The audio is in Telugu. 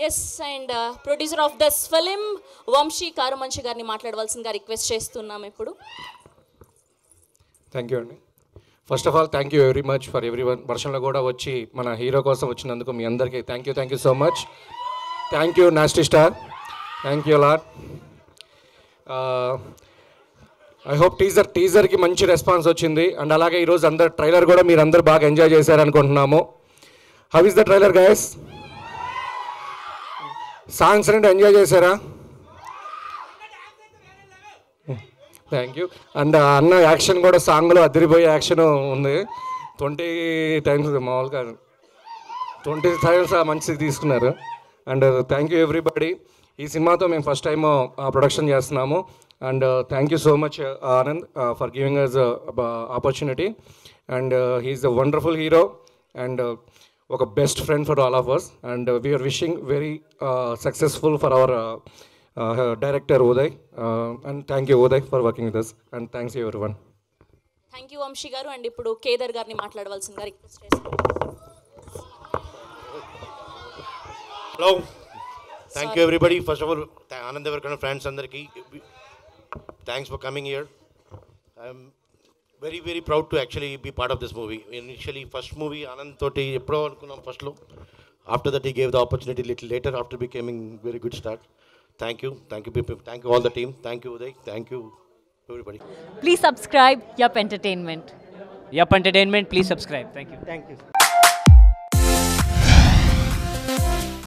Yes and producer of this film Vamshi Karumanchi గారిని మాట్లాడవలసిందిగా రిక్వెస్ట్ చేస్తున్నాం ఇప్పుడు. థ్యాంక్ యూ అండి. First of all thank you very much for everyone. వర్షంలో కూడా వచ్చి మన హీరో కోసం వచ్చినందుకు మీ అందరికీ thank you so much. Thank you nasty star, thank you lot. I hope టీజర్కి మంచి రెస్పాన్స్ వచ్చింది. అండ్ అలాగే ఈరోజు ట్రైలర్ కూడా మీరు అందరు బాగా ఎంజాయ్ చేశారనుకుంటున్నాము. How is the trailer guys? Songs రెండు ఎంజాయ్ చేశారా? Thank you. అండ్ అన్న యాక్షన్ కూడా సాంగ్లో అదిరిపోయే యాక్షన్ ఉంది. 20 times మామూలుగా 20 times మంచిది తీసుకున్నారు. And thank you everybody. ఈ సినిమాతో మేము ఫస్ట్ టైం ప్రొడక్షన్ చేస్తున్నాము. And thank you so much Anand for giving us opportunity. And he's a wonderful hero and ఒక best friend for all of us. And we're wishing very successful for our director Uday, and thank you Uday for working with us, and thanks you everyone. Thank you Vamshi గారు. అండ్ ఇప్పుడు కేదర్ గారిని మాట్లాడవలసిందిగా రిక్వెస్ట్ చేస్తున్నాం. Hello, thank you everybody. First of all Anand ఎవరికైనా ఫ్రెండ్స్ అందరికీ thanks for coming here. I'm very very proud to actually be part of this movie. Initially first movie Anand తోటి ఎప్పుడో అనుకున్నాం ఫస్ట్లో. After that he gave the opportunity little later after becoming very good start. Thank you people, thank you all the team, thank you Uday, thank you everybody. Please subscribe Yup Entertainment. Yup Entertainment, please subscribe. Thank you.